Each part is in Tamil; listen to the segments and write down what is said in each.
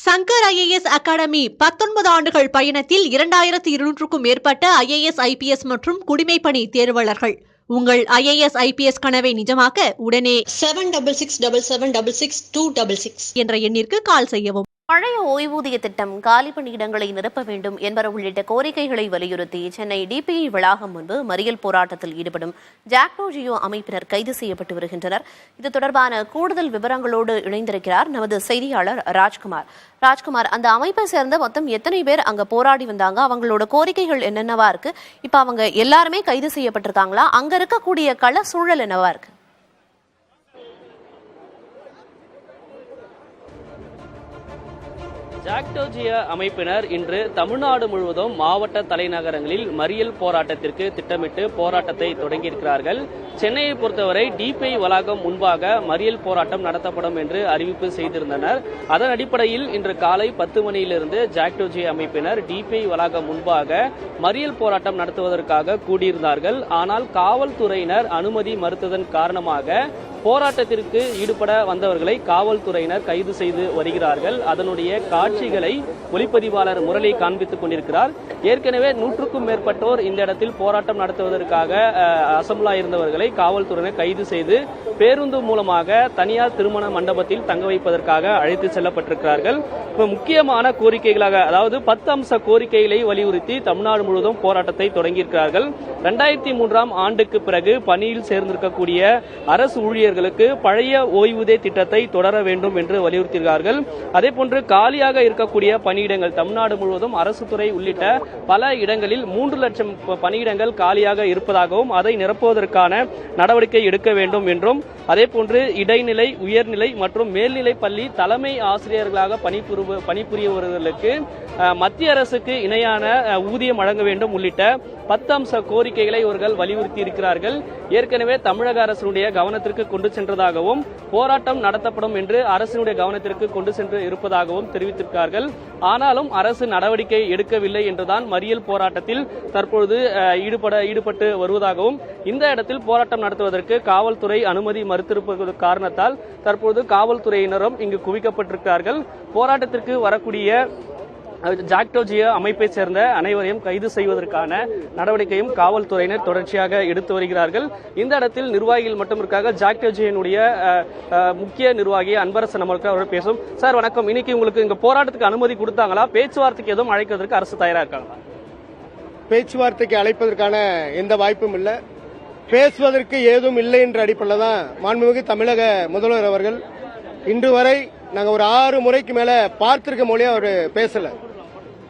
சங்கர் IAS அகாடமி 19 ஆண்டுகள் பயணத்தில் 2200க்கும் மேற்பட்ட IAS IPS மற்றும் குடிமைப்பணி தேர்வாளர்கள். உங்கள் IAS IPS கனவை நிஜமாக்க உடனே 7677666266 என்ற எண்ணிற்கு கால் செய்யவும். பழைய ஓய்வூதிய திட்டம் காலி பணியிடங்களை நிரப்ப வேண்டும் என்பன உள்ளிட்ட கோரிக்கைகளை வலியுறுத்தி சென்னை DPI வளாகம் முன்பு மறியல் போராட்டத்தில் ஈடுபடும் ஜாக்டோ ஜியோ அமைப்பினர் கைது செய்யப்பட்டு வருகின்றனர். இது தொடர்பான கூடுதல் விவரங்களோடு இணைந்திருக்கிறார் நமது செய்தியாளர் ராஜ்குமார். அந்த அமைப்பை சேர்ந்த மொத்தம் எத்தனை பேர் அங்க போராடி வந்தாங்க? அவங்களோட கோரிக்கைகள் என்னென்னவா இருக்கு? இப்ப அவங்க எல்லாருமே கைது செய்யப்பட்டிருக்காங்களா? அங்க இருக்கக்கூடிய கள சூழல் என்னவா இருக்கு? ஜாக்டோ ஜியோ அமைப்பினர் இன்று தமிழ்நாடு முழுவதும் மாவட்ட தலைநகரங்களில் மறியல் போராட்டத்திற்கு திட்டமிட்டு போராட்டத்தை தொடங்கியிருக்கிறார்கள். சென்னையை பொறுத்தவரை DPI வளாகம் முன்பாக மறியல் போராட்டம் நடத்தப்படும் என்று அறிவிப்பு செய்திருந்தனர். அதன் அடிப்படையில் இன்று காலை 10 மணியிலிருந்து ஜாக்டோ ஜியோ அமைப்பினர் DPI வளாகம் முன்பாக மறியல் போராட்டம் நடத்துவதற்காக கூடியிருந்தார்கள். ஆனால் காவல்துறையினர் அனுமதி மறுத்ததன் காரணமாக போராட்டத்திற்கு ஈடுபட வந்தவர்களை காவல்துறையினர் கைது செய்து வருகிறார்கள். அதனுடைய காட்சிகளை ஒளிப்பதிவாளர் முரளி காண்பித்துக் கொண்டிருக்கிறார். ஏற்கனவே 100க்கும் மேற்பட்டோர் இந்த இடத்தில் போராட்டம் நடத்துவதற்காக அசம்பிளா இருந்தவர்களை காவல்துறையினர் கைது செய்து பேருந்து மூலமாக தனியார் திருமண மண்டபத்தில் தங்க வைப்பதற்காக அழைத்து செல்லப்பட்டிருக்கிறார்கள். முக்கியமான கோரிக்கைகளாக, அதாவது 10 அம்ச கோரிக்கைகளை வலியுறுத்தி தமிழ்நாடு முழுவதும் போராட்டத்தை தொடங்கியிருக்கிறார்கள். 2003ஆம் ஆண்டுக்கு பிறகு பணியில் சேர்ந்திருக்கக்கூடிய அரசு ஊழியர்களுக்கு பழைய ஓய்வூதிய திட்டத்தை தொடர வேண்டும் என்று வலியுறுத்தியிருக்கிறார்கள். அதே போன்று காலியாக இருக்கக்கூடிய பணியிடங்கள் தமிழ்நாடு முழுவதும் அரசு துறை உள்ளிட்ட பல இடங்களில் 3 லட்சம் பணியிடங்கள் காலியாக இருப்பதாகவும் அதை நிரப்புவதற்கான நடவடிக்கை எடுக்க வேண்டும் என்றும், அதே போன்று இடைநிலை, உயர்நிலை மற்றும் மேல்நிலை பள்ளி தலைமை ஆசிரியர்களாக பணிபுரியவர்களுக்கு மத்திய அரசுக்கு இணையான ஊதியம் வழங்க வேண்டும் உள்ளிட்ட 10 அம்ச கோரிக்கைகளை இவர்கள் வலியுறுத்தி இருக்கிறார்கள். ஏற்கனவே தமிழக அரசினுடைய கவனத்திற்கு கொண்டு சென்றதாகவும் போராட்டம் நடத்தப்படும் என்று அரசினுடைய கவனத்திற்கு கொண்டு சென்று இருப்பதாகவும் தெரிவித்திருக்கிறார்கள். ஆனாலும் அரசு நடவடிக்கை எடுக்கவில்லை என்றுதான் மறியல் போராட்டத்தில் தற்பொழுது ஈடுபட்டு வருவதாகவும், இந்த இடத்தில் போராட்டம் நடத்துவதற்கு காவல்துறை அனுமதி மறுத்திருப்பது காரணத்தால் தற்போது காவல்துறையினரும் இங்கு குவிக்கப்பட்டிருக்கிறார்கள். போராட்டத்திற்கு வரக்கூடிய ஜாக்டோ ஜியோ அமைப்பை சேர்ந்த அனைவரையும் கைது செய்வதற்கான நடவடிக்கையும் காவல்துறையினர் தொடர்ச்சியாக எடுத்து வருகிறார்கள். இந்த இடத்தில் நிர்வாகிகள் மட்டும் இருக்காங்க. ஜாக்டோ ஜியோனுடைய முக்கிய நிர்வாகி அன்பரசன் நம்மளுக்கு அவர்கள் பேசும். சார் வணக்கம். இன்னைக்கு உங்களுக்கு இங்க போராட்டத்துக்கு அனுமதி கொடுத்தாங்களா? பேச்சுவார்த்தைக்கு எதுவும் அழைக்கிறதுக்கு அரசு தயாரா இருக்காங்களா? பேச்சுவார்த்தைக்கு அழைப்பதற்கான எந்த வாய்ப்பும் இல்லை, பேசுவதற்கு ஏதும் இல்லை என்ற அடிப்படையில் தான் மாண்புமிகு தமிழக முதல்வர் அவர்கள் இன்று வரை நாங்கள் ஒரு 6 முறைக்கு மேல பார்த்திருக்க மொழியா அவர் பேசல.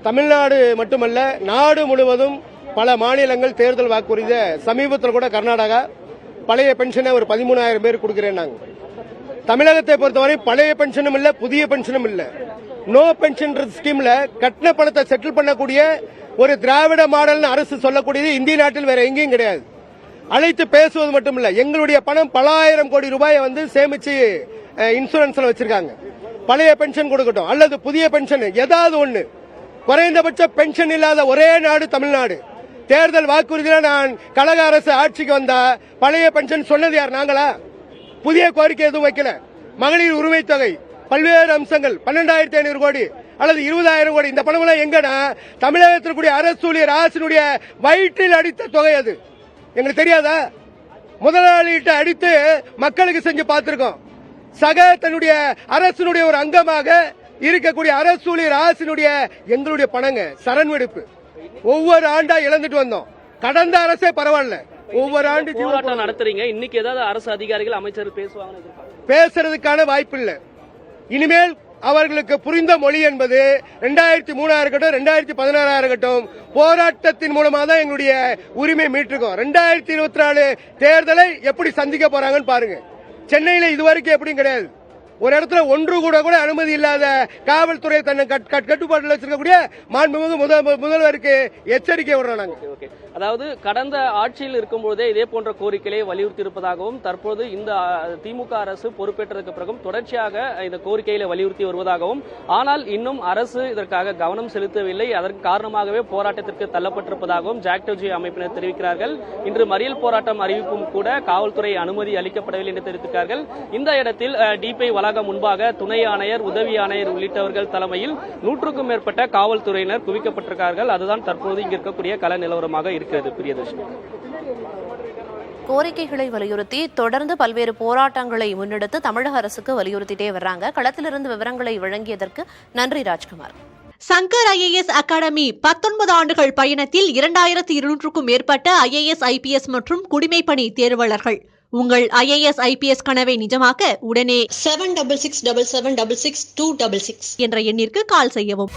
தமிழ்நாடு மட்டுமல்ல, நாடு முழுவதும் பல மாநிலங்கள் தேர்தல் வாக்குறுதி, சமீபத்தில் கூட கர்நாடகா பழைய பென்ஷனை ஒரு 13,000 பேர் கொடுக்கிறேன். தமிழகத்தை பொறுத்தவரை பழைய பென்ஷனும் இல்ல, புதிய பென்ஷனும் இல்ல. நோ பென்ஷன் ஸ்கீம்ல கட்டண பணத்தை செட்டில் பண்ணக்கூடிய ஒரு திராவிட மாடல் அரசு சொல்லக்கூடியது இந்திய நாட்டில் வேற எங்கேயும் கிடையாது. அழைத்து பேசுவது மட்டும் இல்ல, எங்களுடைய பணம் பல ஆயிரம் கோடி ரூபாயை சேமிச்சு இன்சூரன்ஸ்ல வச்சிருக்காங்க. பழைய பென்ஷன் கொடுக்கட்டும் அல்லது புதிய பென்ஷன் ஏதாவது ஒண்ணு. குறைந்தபட்ச பென்ஷன் இல்லாத ஒரே நாடு தமிழ்நாடு. தேர்தல் வாக்குறுதியில நான் கழக அரசு ஆட்சிக்கு வந்தா பழைய பென்ஷன் சொன்னது யார்? நாங்களா? புதிய கோரிக்கை எதுவும் வைக்கல. மகளிர் உரிமை தொகை, பல்வேறு அம்சங்கள் 12,500 கோடி அல்லது 20,000 கோடி. இந்த பணம் எல்லாம் எங்கன்னா தமிழகத்தில் கூடிய அரசு ஊழியர் அரசினுடைய வயிற்றில் அடித்த தொகை. அது எங்களுக்கு தெரியாதா? முதலாளிகிட்ட அடித்து மக்களுக்கு செஞ்சு பார்த்திருக்கோம். சக தன்னுடைய அரசினுடைய ஒரு அங்கமாக இருக்கக்கூடிய அரசு ஊழியர் அரசினுடைய எங்களுடைய பணங்க சரண்வெடுப்பு ஒவ்வொரு ஆண்டா இழந்துட்டு வந்தோம். கடந்த அரசே பரவாயில்ல, ஒவ்வொரு ஆண்டு போராட்டம் நடத்துறீங்க. இன்னைக்கு ஏதாவது அரசு அதிகாரிகள், அமைச்சர் பேசுறதுக்கான வாய்ப்பு இல்ல. இனிமேல் அவர்களுக்கு புரிந்த மொழி என்பது 2003 இருக்கட்டும், 2016 இருக்கட்டும், போராட்டத்தின் மூலமா தான் எங்களுடைய உரிமை மீட்டிருக்கோம். 2024 தேர்தலை எப்படி சந்திக்க போறாங்கன்னு பாருங்க. சென்னையில இதுவரைக்கும் எப்படியும் கிடையாது. ஒரு இடத்துல ஒன்று கூட அனுமதி இல்லாத காவல்துறை தன்னை கட்டுப்பாட்டில் வச்சிருக்கக்கூடிய மாண்புமிகு முதல்வருக்கு எச்சரிக்கை விடுறாங்க. அதாவது கடந்த ஆட்சியில் இருக்கும்போதே இதே போன்ற கோரிக்கைகளை வலியுறுத்தி இருப்பதாகவும், தற்போது இந்த திமுக அரசு பொறுப்பேற்றதற்கு பிறகும் தொடர்ச்சியாக இந்த கோரிக்கைகளை வலியுறுத்தி வருவதாகவும், ஆனால் இன்னும் அரசு இதற்காக கவனம் செலுத்தவில்லை, அதற்கு காரணமாகவே போராட்டத்திற்கு தள்ளப்பட்டிருப்பதாகவும் ஜாக்டோ ஜியோ அமைப்பினர் தெரிவிக்கிறார்கள். இன்று மறியல் போராட்டம் அறிவிப்பும் கூட காவல்துறை அனுமதி அளிக்கப்படவில்லை என்று தெரிவித்திருக்கிறார்கள். இந்த இடத்தில் DPI வளாகம் முன்பாக துணை ஆணையர், உதவி ஆணையர் உள்ளிட்டவர்கள் தலைமையில் 100க்கும் மேற்பட்ட காவல்துறையினர் குவிக்கப்பட்டிருக்கிறார்கள். அதுதான் தற்போது இங்க இருக்கக்கூடிய கள நிலவரமாக இருக்கிறது. பிரியதர்ஷினி, கோரிக்கைகளை வலியுறுத்தி தொடர்ந்து பல்வேறு போராட்டங்களை முன்னெடுத்து தமிழக அரசுக்கு வலியுறுத்திட்டே வர்றாங்க. களத்திலிருந்து விவரங்களை வழங்கியதற்கு நன்றி ராஜ்குமார். சங்கர் ஐஏஎஸ் அகாடமி 19 ஆண்டுகள் பயணத்தில் 2200க்கும் மேற்பட்ட ஐஏஎஸ், ஐபிஎஸ் மற்றும் குடிமைப்பணி தேர்வாளர்கள். உங்கள் ஐஏஎஸ், ஐபிஎஸ் கனவை நிஜமாக்க உடனே 7667766266 என்ற எண்ணிற்கு கால் செய்யவும்.